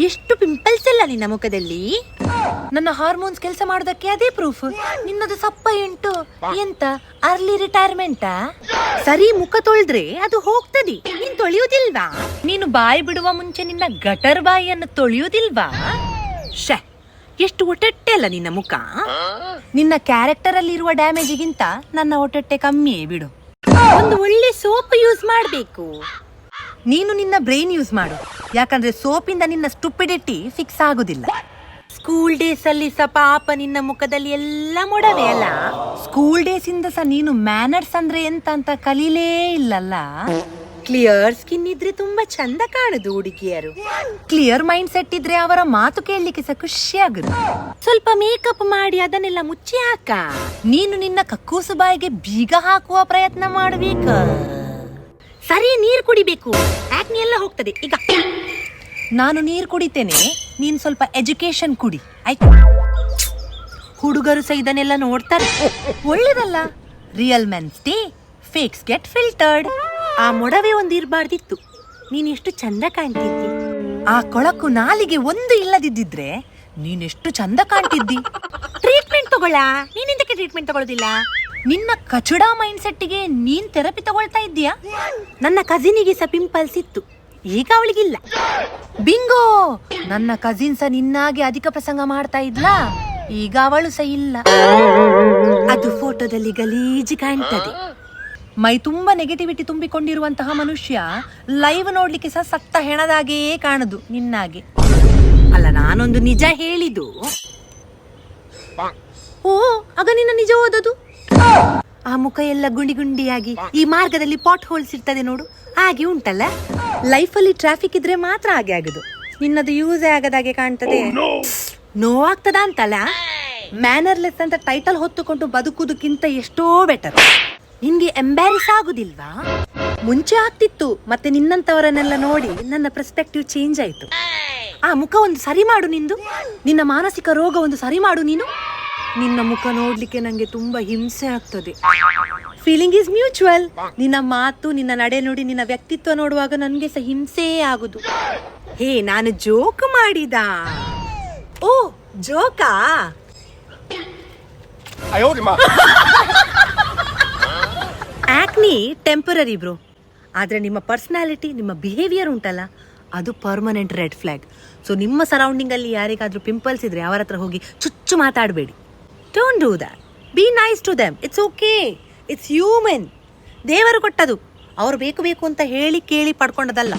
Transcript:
ಎಷ್ಟು ಪಿಂಪಲ್ಸ್ ಎಲ್ಲ ನಿನ್ನ ಮುಖದಲ್ಲಿ. ನನ್ನ ಹಾರ್ಮೋನ್ಸ್ ಕೆಲಸ ಮಾಡೋದಕ್ಕೆ ಅದೇ ಪ್ರೂಫ್. ನಿನ್ನದು ಸಪ್ಪ ಎಂಟು ಎಂತ ಅರ್ಲಿ ರಿಟೈರ್ಮೆಂಟಾ? ಸರಿ ಮುಖ ತೊಳೆದ್ರೆ ಅದು ಹೋಗ್ತದೆ, ನೀನ್ ತೊಳೆಯುವುದಿಲ್ವಾ? ನೀನು ಬಾಯಿ ಬಿಡುವ ಮುಂಚೆ ನಿನ್ನ ಗಟರ್ ಬಾಯಿಯನ್ನು ತೊಳೆಯುವುದಿಲ್ವಾ? ಶೇ, ಎಷ್ಟು ಒಟ್ಟಟ್ಟೆ ಅಲ್ಲ ನಿನ್ನ ಮುಖ. ನಿನ್ನ ಕ್ಯಾರೆಕ್ಟರ್ ಅಲ್ಲಿ ಇರುವ ಡ್ಯಾಮೇಜಿಗಿಂತ ನನ್ನ ಒಟ್ಟಟ್ಟೆ ಕಮ್ಮಿಯೇ ಬಿಡು. ಒಂದು ಒಳ್ಳೆ ಸೋಪ್ ಯೂಸ್ ಮಾಡ್ಬೇಕು. ನೀನು ನಿನ್ನ ಬ್ರೈನ್ ಯೂಸ್ ಮಾಡು, ಯಾಕಂದ್ರೆ ಸೋಪಿಂದ ನಿನ್ನ ಸ್ಟುಪಿಡಿಟಿ ಫಿಕ್ಸ್ ಆಗುದಿಲ್ಲ. ಸ್ಕೂಲ್ ಡೇಸ್ ಅಲ್ಲಿ ಪಾಪ ನಿನ್ನ ಮುಖದಲ್ಲಿ ಎಲ್ಲ ಮೊಡವೆ ಅಲ್ಲ. ಸ್ಕೂಲ್ ಡೇಸ್ ಇಂದ ನೀನು ಮ್ಯಾನರ್ಸ್ ಅಂದ್ರೆ ಎಂತ ಅಂತ ಕಲೀಲೇ ಇಲ್ಲಲ್ಲ. ಕ್ಲಿಯರ್ ಸ್ಕಿನ್ ಇದ್ರೆ ತುಂಬಾ ಚಂದ ಕಾಣುದು ಹುಡುಗಿಯರು. ಕ್ಲಿಯರ್ ಮೈಂಡ್ ಸೆಟ್ ಇದ್ರೆ ಅವರ ಮಾತು ಕೇಳಲಿಕ್ಕೆ ಖುಷಿ ಆಗುದು. ಸ್ವಲ್ಪ ಮೇಕಪ್ ಮಾಡಿ ಅದನ್ನೆಲ್ಲ ಮುಚ್ಚಿ ಹಾಕ. ನೀನು ನಿನ್ನ ಕಕ್ಕೂಸು ಬಾಯಿಗೆ ಬೀಗ ಹಾಕುವ ಪ್ರಯತ್ನ ಮಾಡ್ಬೇಕ. ಸರಿ, ನೀರ್ ಕುಡಿಬೇಕು, ಆಕ್ನಿ ಎಲ್ಲ ಹೋಗ್ತದೆ. ಈಗ ನಾನು ನೀರ್ ಕುಡಿತೇನೆ, ನೀನ್ ಸ್ವಲ್ಪ ಎಜುಕೇಶನ್ ಕುಡಿ ಆಯ್ತು. ಹುಡುಗರು ಸಹ ಇದನ್ನೆಲ್ಲ ನೋಡ್ತಾರೆ, ಒಳ್ಳೇದಲ್ಲ. Real men stay, fakes get filtered. ಆ ಮೊಡವೆ ಒಂದು ಇರಬಾರ್ದಿತ್ತು, ನೀನ್ ಎಷ್ಟು ಚಂದ ಕಾಣ್ತಿದ್ದಿ. ಆ ಕೊಳಕು ನಾಲಿಗೆ ಒಂದು ಇಲ್ಲದಿದ್ದಿದ್ರೆ ನೀನೆಷ್ಟು ಚಂದ ಕಾಣ್ತಿದ್ದಿ. ಟ್ರೀಟ್ಮೆಂಟ್ ತಗೊಳ್ಳ, ನೀನಿಂದಕ್ಕೆ ಟ್ರೀಟ್ಮೆಂಟ್ ತಗೊಳ್ಳೋದಿಲ್ಲ. ನಿನ್ನ ಕಚಡ ಮೈಂಡ್ ಸೆಟ್ಗೆ ನೀನ್ ಥೆರಪಿ ತಗೊಳ್ತಾ ಇದ್ದೀಯಾ? ನನ್ನ ಕಸಿನಿಗೆ ಸಹ ಪಿಂಪಲ್ಸ್ ಇತ್ತು, ಈಗ ಅವಳಿಗಿಲ್ಲ. ಬಿಂಗೋ, ನನ್ನ ಕಸಿನ್ ಸಹ ನಿನ್ನಾಗೆ ಅಧಿಕ ಪ್ರಸಂಗ ಮಾಡ್ತಾ ಇದ್ಲಾ, ಈಗ ಅವಳು ಸಹ ಇಲ್ಲ. ಅದು ಫೋಟೋದಲ್ಲಿ ಗಲೀಜು ಕಾಣ್ತದೆ. ಮೈ ತುಂಬಾ ನೆಗೆಟಿವಿಟಿ ತುಂಬಿಕೊಂಡಿರುವಂತಹ ಮನುಷ್ಯ ಲೈವ್ ನೋಡ್ಲಿಕ್ಕೆ ಸಹ ಸತ್ತ ಹೆಣದಾಗೇ ಕಾಣುದು ನಿನ್ನಾಗೆ. ಅಲ್ಲ, ನಾನೊಂದು ನಿಜ ಹೇಳಿದ್ದು. ಓ, ಆಗ ನಿನ್ನ ನಿಜ ಓದೋದು. ಆ ಮುಖ ಎಲ್ಲ ಗುಂಡಿ ಗುಂಡಿಯಾಗಿ ಈ ಮಾರ್ಗದಲ್ಲಿ ಪಾಟ್ ಹೋಲ್ಸ್ ಇರ್ತದೆ ನೋಡು, ಹಾಗೆ ಉಂಟಲ್ಲ. ಲೈಫಲ್ಲಿ ಟ್ರಾಫಿಕ್ ಇದ್ರೆ ಮಾತ್ರ ಹಾಗೆ ಆಗುದು, ನಿನ್ನದು ಯೂಸೇ ಆಗದಾಗೆ ಕಾಣ್ತದೆ. ನೋವಾಗ್ತದ ಅಂತಲ್ಲ. ಮ್ಯಾನರ್ಲೆಸ್ ಅಂತ ಟೈಟಲ್ ಹೊತ್ತುಕೊಂಡು ಬದುಕುವುದಕ್ಕಿಂತ ಎಷ್ಟೋ ಬೆಟರ್. ನಿನ್ಗೆ ಎಂಬ್ಯಾರಿಸ್ ಆಗುದಿಲ್ವಾ? ಮುಂಚೆ ಆಗ್ತಿತ್ತು, ಮತ್ತೆ ನಿನ್ನಂತವರನ್ನೆಲ್ಲ ನೋಡಿ ನನ್ನ ಪರ್ಸ್ಪೆಕ್ಟಿವ್ ಚೇಂಜ್ ಆಯ್ತು. ಆ ಮುಖ ಒಂದು ಸರಿ ಮಾಡು ನಿಂದು, ನಿನ್ನ ಮಾನಸಿಕ ರೋಗ ಒಂದು ಸರಿ ಮಾಡು ನೀನು. ನಿನ್ನ ಮುಖ ನೋಡ್ಲಿಕ್ಕೆ ನಂಗೆ ತುಂಬಾ ಹಿಂಸೆ ಆಗ್ತದೆ. Feeling is mutual. ನಿನ್ನ ಮಾತು, ನಿನ್ನ ನಡೆ ನೋಡಿ, ನಿನ್ನ ವ್ಯಕ್ತಿತ್ವ ನೋಡುವಾಗ ನನ್ಗೆ ಸಹ ಹಿಂಸೆ ಆಗುದು. ಹೇ, ನಾನು ಜೋಕ್ ಮಾಡಿದ. ಓ, ಜೋಕಾ? ಆಕ್ನಿ ಟೆಂಪರರಿ ಬ್ರೋ, ಆದ್ರೆ ನಿಮ್ಮ ಪರ್ಸನಾಲಿಟಿ, ನಿಮ್ಮ ಬಿಹೇವಿಯರ್ ಉಂಟಲ್ಲ, ಅದು ಪರ್ಮನೆಂಟ್ ರೆಡ್ ಫ್ಲಾಗ್. ಸೊ ನಿಮ್ಮ ಸರೌಂಡಿಂಗ್ ಅಲ್ಲಿ ಯಾರಿಗಾದ್ರೂ ಪಿಂಪಲ್ಸ್ ಇದ್ರೆ ಅವರ ಹತ್ರ ಹೋಗಿ ಚುಚ್ಚು ಮಾತಾಡಬೇಡಿ. Don't do that. Be nice to them. It's okay, it's human. ದೇವರು ಕೊಟ್ಟದು, ಅವ್ರು ಬೇಕು ಬೇಕು ಅಂತ ಹೇಳಿ ಕೇಳಿ ಪಡ್ಕೊಂಡದಲ್ಲ.